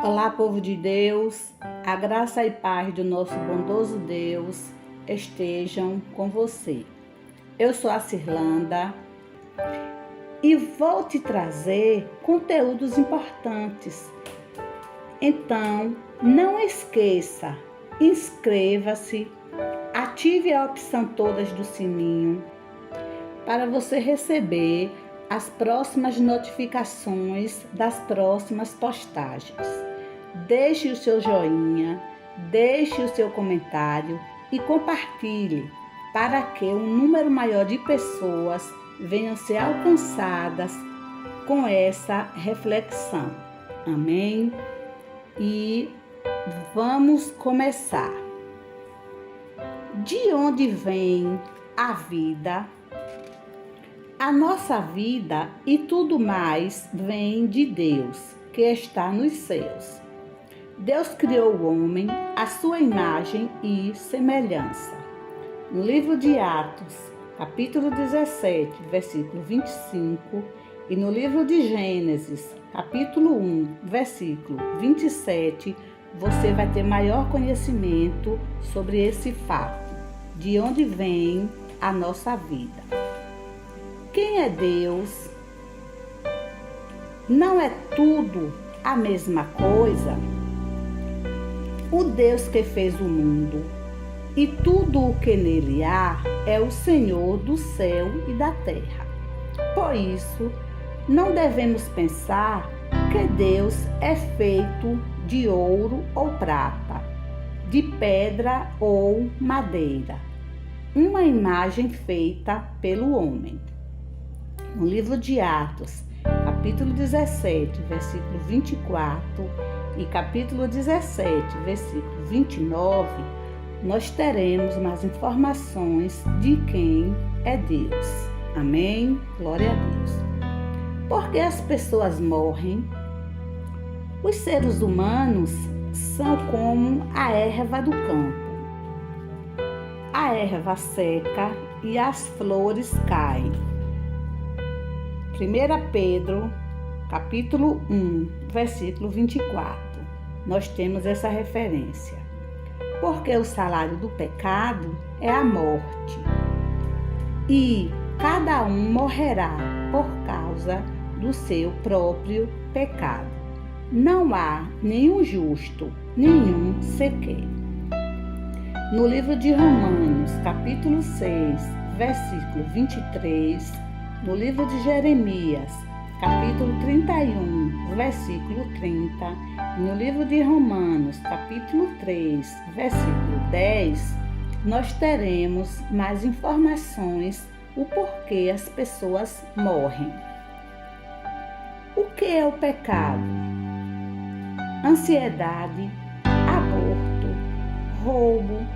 Olá, povo de Deus, a graça e paz do nosso bondoso Deus estejam com você. Eu sou a Cirlanda e vou te trazer conteúdos importantes. Então, não esqueça, inscreva-se, ative a opção todas do sininho para você receber as próximas notificações das próximas postagens. Deixe o seu joinha, deixe o seu comentário e compartilhe para que um número maior de pessoas venham ser alcançadas com essa reflexão. Amém? E vamos começar. De onde vem a vida? A nossa vida e tudo mais vem de Deus, que está nos céus. Deus criou o homem à sua imagem e semelhança. No livro de Atos, capítulo 17, versículo 25, e no livro de Gênesis, capítulo 1, versículo 27, você vai ter maior conhecimento sobre esse fato, de onde vem a nossa vida. Quem é Deus? Não é tudo a mesma coisa? O Deus que fez o mundo e tudo o que nele há é o Senhor do céu e da terra. Por isso, não devemos pensar que Deus é feito de ouro ou prata, de pedra ou madeira, uma imagem feita pelo homem. No livro de Atos, capítulo 17, versículo 24 e capítulo 17, versículo 29, nós teremos mais informações de quem é Deus. Amém? Glória a Deus. Por que as pessoas morrem? Os seres humanos são como a erva do campo. A erva seca e as flores caem. 1 Pedro, capítulo 1, versículo 24. Nós temos essa referência. Porque o salário do pecado é a morte. E cada um morrerá por causa do seu próprio pecado. Não há nenhum justo, nenhum sequer. No livro de Romanos, capítulo 6, versículo 23, no livro de Jeremias, capítulo 31, versículo 30, e no livro de Romanos, capítulo 3, versículo 10, nós teremos mais informações o porquê as pessoas morrem. O que é o pecado? Ansiedade, aborto, roubo,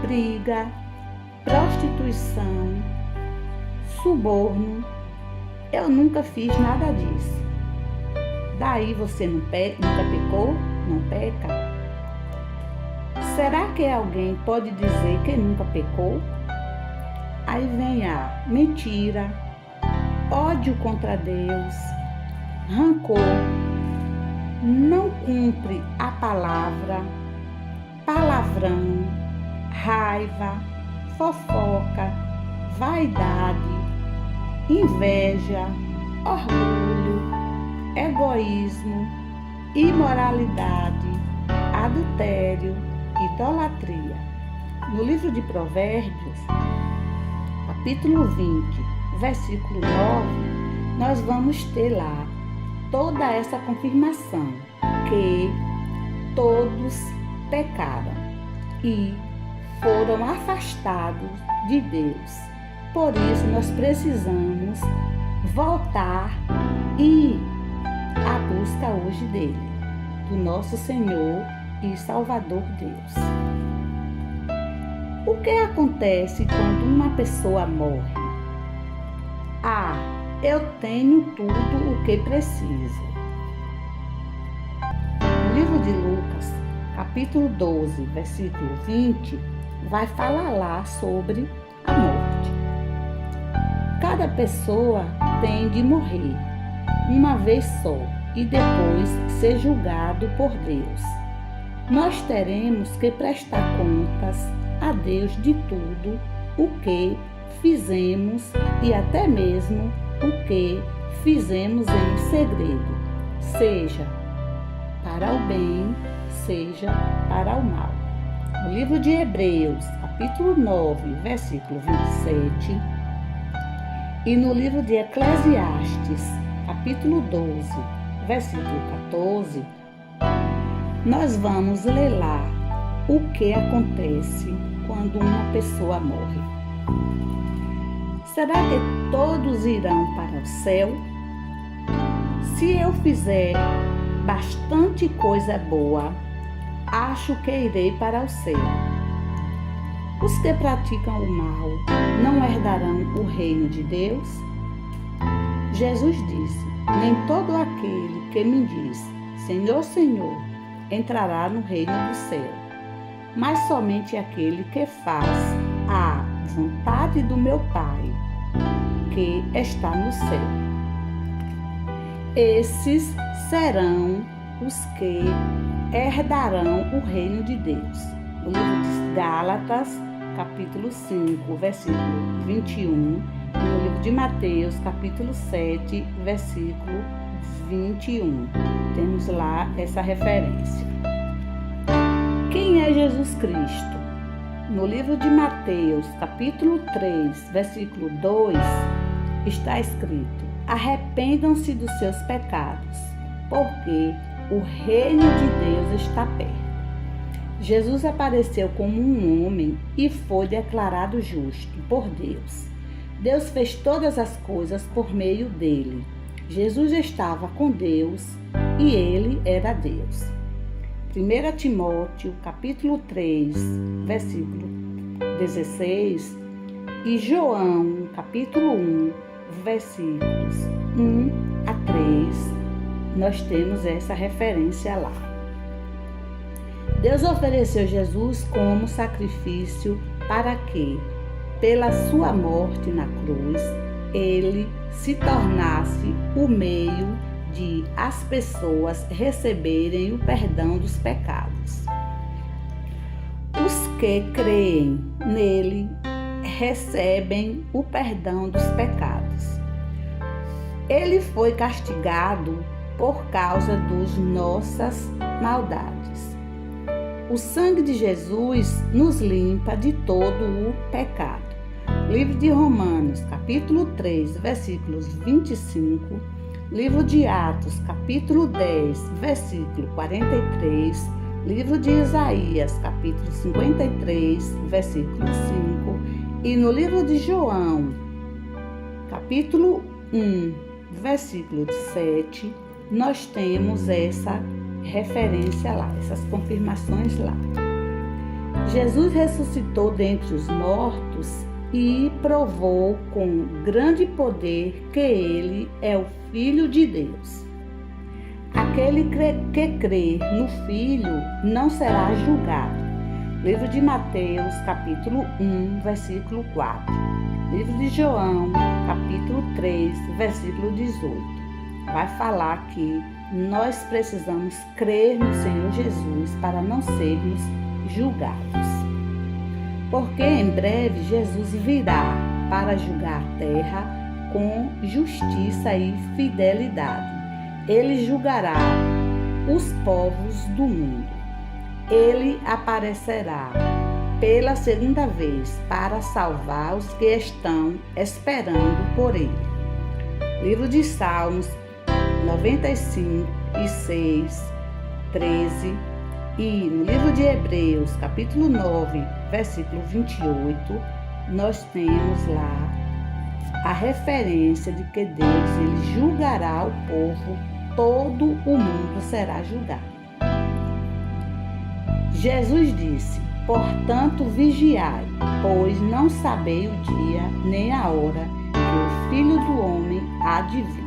briga, prostituição, suborno. Eu nunca fiz nada disso. Daí você nunca pecou? Não peca? Será que alguém pode dizer que nunca pecou? Aí vem a mentira, ódio contra Deus, rancor, não cumpre a palavra, palavrão, raiva, fofoca, vaidade, inveja, orgulho, egoísmo, imoralidade, adultério, idolatria. No livro de Provérbios, capítulo 20, versículo 9, nós vamos ter lá toda essa confirmação que todos pecaram e foram afastados de Deus. Por isso, nós precisamos voltar e à busca hoje dele, do nosso Senhor e Salvador Deus. O que acontece quando uma pessoa morre? Eu tenho tudo o que preciso. No livro de Lucas, capítulo 12, versículo 20, vai falar lá sobre a morte. Cada pessoa tem de morrer uma vez só. e depois ser julgado por Deus. Nós teremos que prestar contas a Deus de tudo o que fizemos e até mesmo o que fizemos em segredo, seja para o bem, seja para o mal. No livro de Hebreus, capítulo 9, versículo 27, e no livro de Eclesiastes, capítulo 12, versículo 14, nós vamos ler lá o que acontece quando uma pessoa morre. Será que todos irão para o céu? Se eu fizer bastante coisa boa, acho que irei para o céu. Os que praticam o mal não herdarão o reino de Deus? Jesus disse: nem todo aquele que me diz, Senhor, Senhor, entrará no reino do céu, mas somente aquele que faz a vontade do meu Pai, que está no céu. Esses serão os que herdarão o reino de Deus. No livro de Gálatas, capítulo 5, versículo 21, e no livro de Mateus, capítulo 7, versículo 21. Temos lá essa referência. Quem é Jesus Cristo? No livro de Mateus, capítulo 3, versículo 2, está escrito: arrependam-se dos seus pecados, porque o reino de Deus está perto. Jesus apareceu como um homem e foi declarado justo por Deus. Deus fez todas as coisas por meio dele. Jesus estava com Deus e ele era Deus. 1 Timóteo, capítulo 3, versículo 16, e João, capítulo 1, versículos 1 a 3, nós temos essa referência lá. Deus ofereceu Jesus como sacrifício para que, pela sua morte na cruz, ele se tornasse o meio de as pessoas receberem o perdão dos pecados. Os que creem nele recebem o perdão dos pecados. Ele foi castigado por causa das nossas maldades. O sangue de Jesus nos limpa de todo o pecado. Livro de Romanos, capítulo 3, versículos 25. Livro de Atos, capítulo 10, versículo 43. Livro de Isaías, capítulo 53, versículo 5. E no livro de João, capítulo 1, versículo 7, nós temos essa referência lá, essas confirmações lá. Jesus ressuscitou dentre os mortos e provou com grande poder que ele é o Filho de Deus. Aquele que crê no Filho não será julgado. Livro de Mateus, capítulo 1, versículo 4. Livro de João, capítulo 3, versículo 18. Vai falar que nós precisamos crer no Senhor Jesus para não sermos julgados. Porque em breve Jesus virá para julgar a terra com justiça e fidelidade. Ele julgará os povos do mundo. Ele aparecerá pela segunda vez para salvar os que estão esperando por ele. Livro de Salmos 95, 6, 13 e no livro de Hebreus, capítulo 9, versículo 28, nós temos lá a referência de que Deus ele julgará o povo, todo o mundo será julgado. Jesus disse: portanto, vigiai, pois não sabei o dia nem a hora que o Filho do Homem há de vir.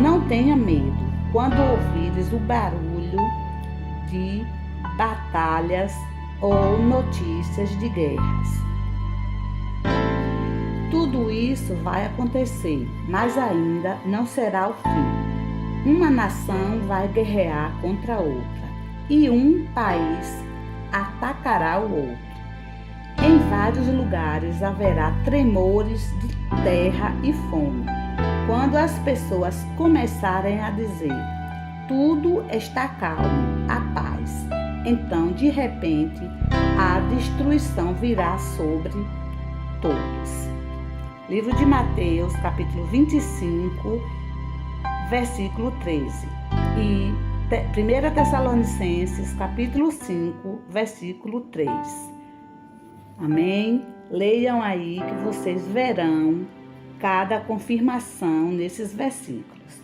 Não tenha medo quando ouvires o barulho de batalhas ou notícias de guerras. Tudo isso vai acontecer, mas ainda não será o fim. uma nação vai guerrear contra outra e um país atacará o outro. Em vários lugares haverá tremores de terra e fome. Quando as pessoas começarem a dizer: tudo está calmo, a paz, então de repente a destruição virá sobre todos. Livro de Mateus, capítulo 25, versículo 13. E 1 Tessalonicenses, capítulo 5, versículo 3. Amém? Leiam aí que vocês verão cada confirmação nesses versículos.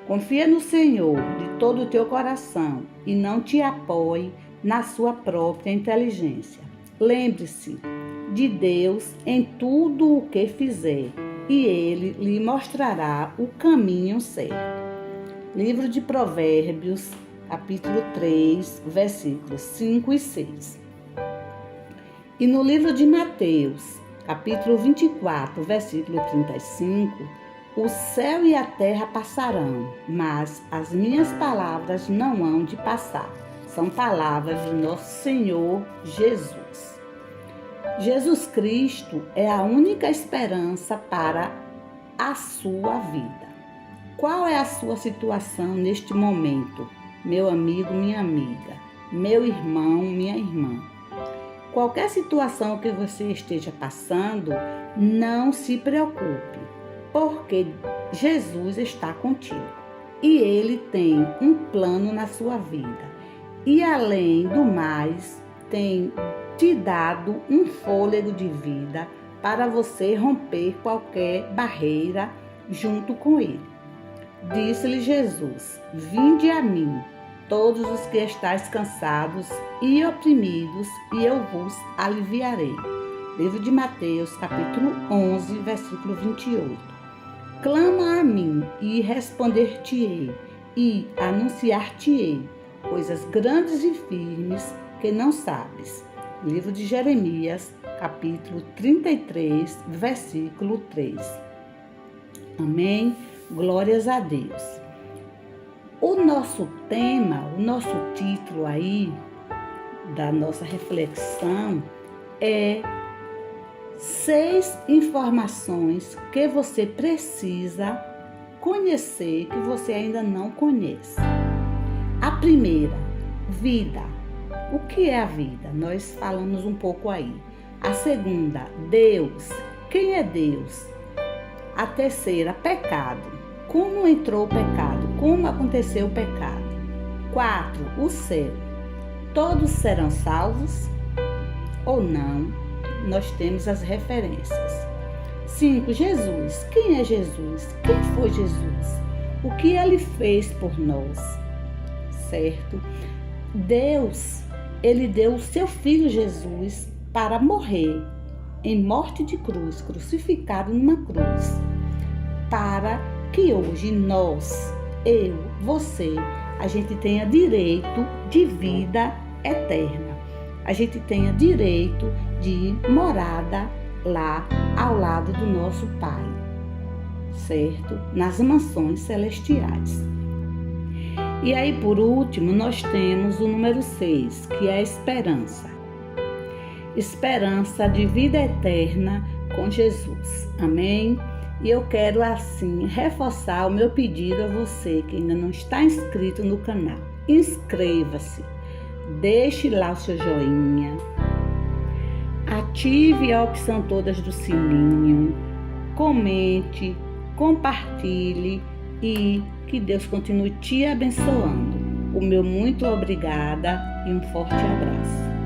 Confia no Senhor de todo o teu coração e não te apoie na sua própria inteligência. Lembre-se de Deus em tudo o que fizer e Ele lhe mostrará o caminho certo. Livro de Provérbios, capítulo 3, versículos 5 e 6. E no livro de Mateus, capítulo 24, versículo 35, o céu e a terra passarão, mas as minhas palavras não hão de passar. São palavras de nosso Senhor Jesus. Jesus Cristo é a única esperança para a sua vida. Qual é a sua situação neste momento, meu amigo, minha amiga, meu irmão, minha irmã? Qualquer situação que você esteja passando, não se preocupe, porque Jesus está contigo e Ele tem um plano na sua vida. E além do mais, tem te dado um fôlego de vida para você romper qualquer barreira junto com Ele. Disse-lhe Jesus: vinde a mim, todos os que estáis cansados e oprimidos, e eu vos aliviarei. Livro de Mateus, capítulo 11, versículo 28. Clama a mim e responder-te-ei, e anunciar-te-ei coisas grandes e firmes que não sabes. Livro de Jeremias, capítulo 33, versículo 3. Amém? Glórias a Deus. O nosso tema, o nosso título aí da nossa reflexão é 6 informações que você precisa conhecer que você ainda não conhece. A primeira, vida. O que é a vida? Nós falamos um pouco aí. A segunda, Deus. Quem é Deus? A terceira, pecado. Como entrou o pecado? Como aconteceu o pecado? 4, o céu. Todos serão salvos ou não? Nós temos as referências. 5, Jesus. Quem é Jesus? Quem foi Jesus? O que Ele fez por nós? Certo? Deus, Ele deu o seu Filho Jesus para morrer em morte de cruz, crucificado numa cruz, para que hoje nós, eu, você, a gente tenha direito de vida eterna. A gente tenha direito de morada lá ao lado do nosso Pai, certo? Nas mansões celestiais. E aí, por último, nós temos o número 6, que é a esperança. Esperança de vida eterna com Jesus. Amém? E eu quero, assim, reforçar o meu pedido a você que ainda não está inscrito no canal. Inscreva-se, deixe lá o seu joinha, ative a opção todas do sininho, comente, compartilhe e que Deus continue te abençoando. O meu muito obrigada e um forte abraço.